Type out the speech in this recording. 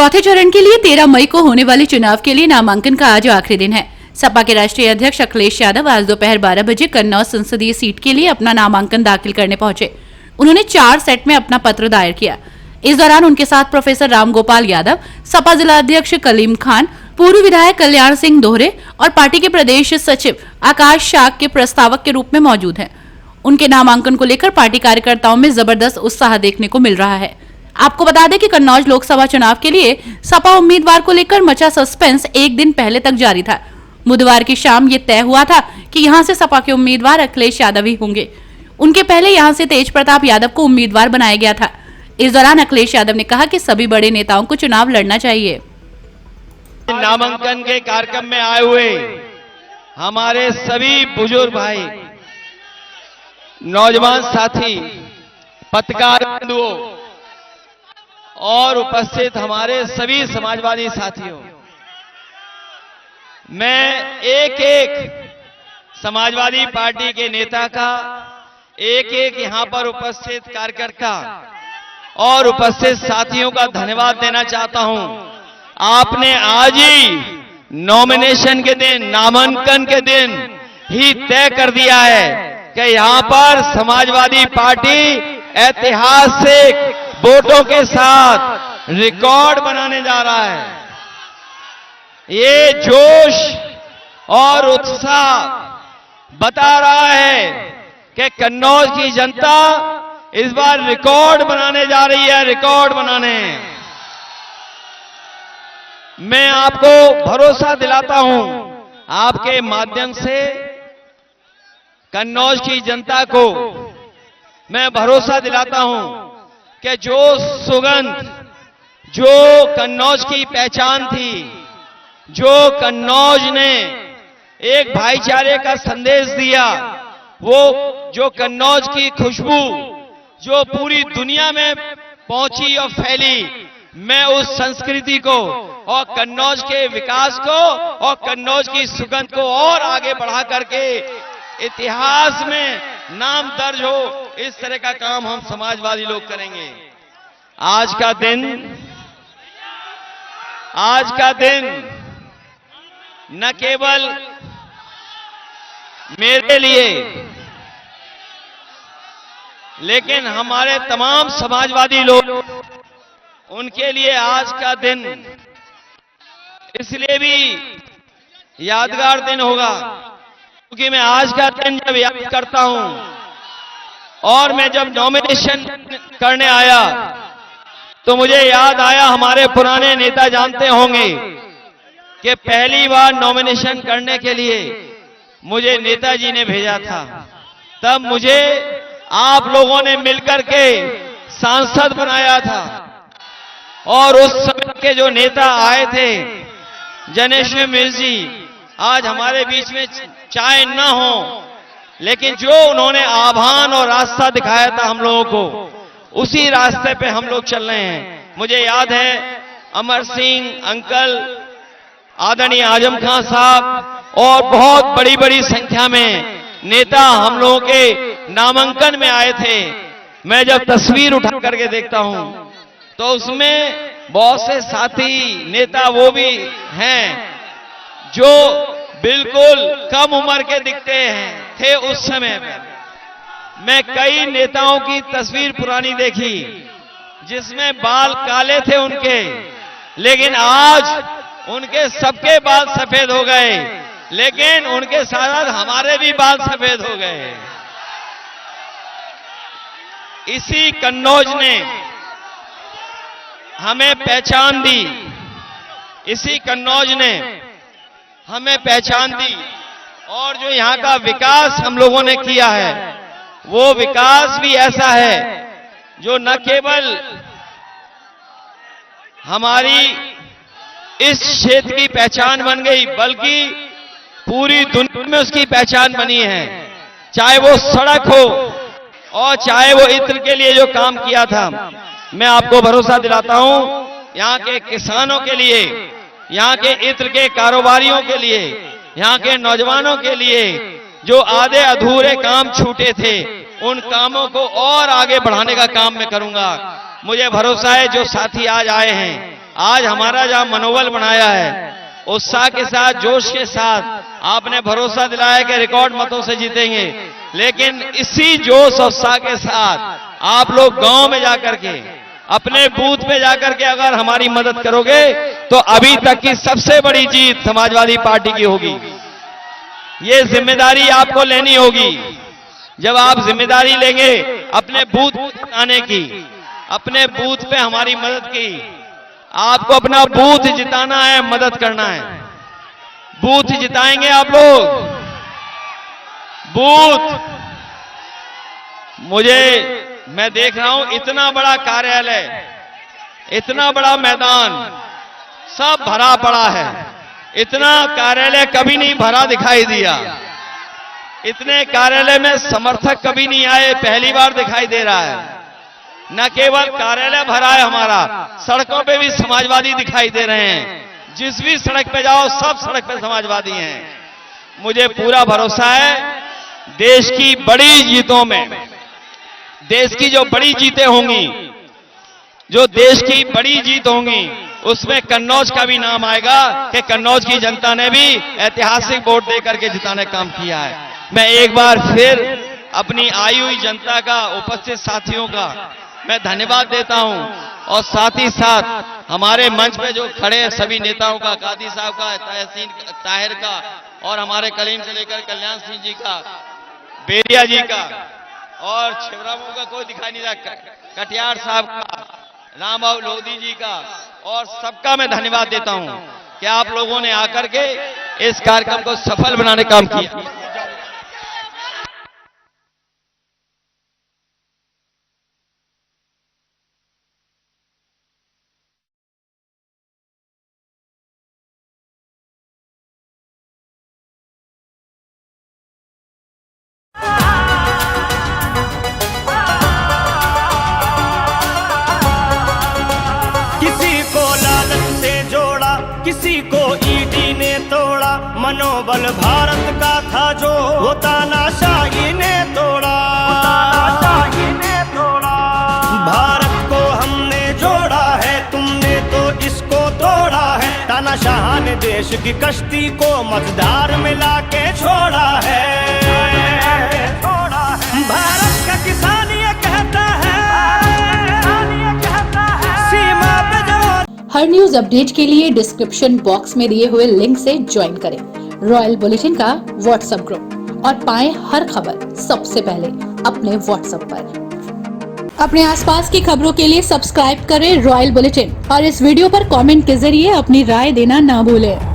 चौथे चरण के लिए 13 मई को होने वाले चुनाव के लिए नामांकन का आज आखिरी दिन है। सपा के राष्ट्रीय अध्यक्ष अखिलेश यादव आज दोपहर 12 बजे कन्नौज संसदीय सीट के लिए अपना नामांकन दाखिल करने पहुंचे। उन्होंने 4 सेट में अपना पत्र दायर किया। इस दौरान उनके साथ प्रोफेसर रामगोपाल यादव, सपा जिला अध्यक्ष कलीम खान, पूर्व विधायक कल्याण सिंह दोहरे और पार्टी के प्रदेश सचिव आकाश शाक के प्रस्तावक के रूप में मौजूद हैं। उनके नामांकन को लेकर पार्टी कार्यकर्ताओं में जबरदस्त उत्साह देखने को मिल रहा है। आपको बता दें कि कन्नौज लोकसभा चुनाव के लिए सपा उम्मीदवार को लेकर मचा सस्पेंस एक दिन पहले तक जारी था। बुधवार की शाम ये तय हुआ था कि यहां से सपा के उम्मीदवार अखिलेश यादव ही होंगे। उनके पहले यहां से तेज प्रताप यादव को उम्मीदवार बनाया गया था। इस दौरान अखिलेश यादव ने कहा कि सभी बड़े नेताओं को चुनाव लड़ना चाहिए। नामांकन के कार्यक्रम में आए हुए हमारे सभी बुजुर्ग भाई, नौजवान साथी, पत्रकार बंधुओं और उपस्थित हमारे सभी समाजवादी साथियों, मैं एक एक समाजवादी पार्टी के नेता का, एक एक यहां पर उपस्थित कार्यकर्ता और उपस्थित साथियों का धन्यवाद देना चाहता हूं। आपने आज ही नॉमिनेशन के दिन, नामांकन के दिन ही तय कर दिया है कि यहां पर समाजवादी पार्टी ऐतिहासिक वोटों के साथ रिकॉर्ड बनाने जा रहा है। ये जोश और उत्साह बता रहा है कि कन्नौज की जनता इस बार रिकॉर्ड बनाने जा रही है, रिकॉर्ड बनाने। मैं आपको भरोसा दिलाता हूं, आपके माध्यम से कन्नौज की जनता को मैं भरोसा दिलाता हूं कि जो सुगंध, जो कन्नौज की पहचान थी, जो कन्नौज ने एक भाईचारे का संदेश दिया, वो जो कन्नौज की खुशबू जो पूरी दुनिया में पहुंची और फैली, मैं उस संस्कृति को और कन्नौज के विकास को और कन्नौज की सुगंध को और आगे बढ़ा करके इतिहास में नाम दर्ज हो, इस तरह का काम हम समाजवादी लोग करेंगे। आज का दिन न केवल मेरे लिए, लेकिन हमारे तमाम समाजवादी लोग, उनके लिए आज का दिन इसलिए भी यादगार दिन होगा क्योंकि मैं आज का दिन जब याद करता हूं और मैं जब नॉमिनेशन करने आया तो मुझे याद आया, हमारे पुराने नेता जानते होंगे कि पहली बार नॉमिनेशन करने के लिए मुझे नेताजी ने भेजा था। तब मुझे आप लोगों ने मिलकर के सांसद बनाया था और उस समय के जो नेता आए थे, जनेश्वर मिश्र जी, आज हमारे बीच में चाहे न हो, लेकिन जो उन्होंने आह्वान और रास्ता दिखाया था हम लोगों को, उसी रास्ते पे हम लोग चल रहे हैं। मुझे याद है अमर सिंह अंकल, आदरणीय आजम खान साहब और बहुत बड़ी बड़ी संख्या में नेता हम लोगों के नामांकन में आए थे। मैं जब तस्वीर उठा करके देखता हूं तो उसमें बहुत से साथी नेता वो भी हैं जो बिल्कुल कम उम्र के दिखते थे उस समय पर। मैं कई नेताओं की तस्वीर पुरानी देखी जिसमें बाल काले थे उनके, लेकिन आज उनके सबके बाल सफेद हो गए, लेकिन उनके साथ हमारे भी बाल सफेद हो गए। इसी कन्नौज ने हमें पहचान दी, इसी कन्नौज ने हमें पहचान दी और जो यहां का विकास हम लोगों ने किया है, वो विकास भी ऐसा है जो न केवल हमारी इस क्षेत्र की पहचान बन गई, बल्कि पूरी दुनिया में उसकी पहचान बनी है। चाहे वो सड़क हो और चाहे वो इत्र के लिए जो काम किया था। मैं आपको भरोसा दिलाता हूं, यहां के किसानों के लिए, यहां के इत्र के कारोबारियों के लिए, यहां के नौजवानों के लिए जो आधे अधूरे काम छूटे थे, उन कामों को और आगे बढ़ाने का काम मैं करूंगा। मुझे भरोसा है जो साथी आज आए हैं, आज हमारा जहां मनोबल बनाया है, उत्साह के साथ, जोश के साथ आपने भरोसा दिलाया कि रिकॉर्ड मतों से जीतेंगे। लेकिन इसी जोश और उत्साह के साथ आप लोग गांव में जाकर के, अपने बूथ पे जाकर के अगर हमारी मदद करोगे तो अभी तक की सबसे बड़ी जीत समाजवादी पार्टी की होगी। ये जिम्मेदारी आपको लेनी होगी। जब आप जिम्मेदारी लेंगे अपने बूथ आने की, अपने बूथ पे हमारी मदद की, आपको अपना बूथ जिताना है, मदद करना है। बूथ जिताएंगे आप लोग। बूथ मैं देख रहा हूं इतना बड़ा कार्यालय, इतना बड़ा मैदान सब भरा पड़ा है। इतना कार्यालय कभी नहीं भरा दिखाई दिया। इतने कार्यालय में समर्थक कभी नहीं आए, पहली बार दिखाई दे रहा है। न केवल कार्यालय भरा है हमारा, सड़कों पे भी समाजवादी दिखाई दे रहे हैं। जिस भी सड़क पे जाओ सब सड़क पे समाजवादी हैं। मुझे पूरा भरोसा है देश की बड़ी जीतों में, देश की जो बड़ी जीतें होंगी, जो देश की बड़ी जीत होंगी, उसमें कन्नौज का भी नाम आएगा कि कन्नौज की जनता ने भी ऐतिहासिक वोट देकर के जिताने का काम किया है। मैं एक बार फिर अपनी आई हुई जनता का, उपस्थित साथियों का मैं धन्यवाद देता हूं, और साथ ही साथ हमारे मंच पे जो खड़े सभी नेताओं का, कादी साहब का, तहसीन ताहिर का, और हमारे कलीम से लेकर कल्याण सिंह जी का, बेरिया जी का, और छिबरामऊ का कोई दिखाई नहीं रहा, कटियार साहब का, रामबाबू लोधी जी का, और सबका मैं धन्यवाद देता हूं कि आप लोगों ने आकर के इस कार्यक्रम को सफल बनाने का काम किया। किसी को ईडी ने तोड़ा, मनोबल भारत का था जो वो तानाशाही ने तोड़ा। भारत को हमने जोड़ा है, तुमने तो इसको तोड़ा है। तानाशाह ने देश की कश्ती को मझधार मिला के छोड़ा है। भारत का किसान ये कहता है, सीमा पे जो हर न्यूज अपडेट के लिए डिस्क्रिप्शन बॉक्स में दिए हुए लिंक से ज्वाइन करें रॉयल बुलेटिन का व्हाट्सएप ग्रुप और पाएं हर खबर सबसे पहले अपने व्हाट्सएप पर। अपने आसपास की खबरों के लिए सब्सक्राइब करें रॉयल बुलेटिन और इस वीडियो पर कमेंट के जरिए अपनी राय देना ना भूलें।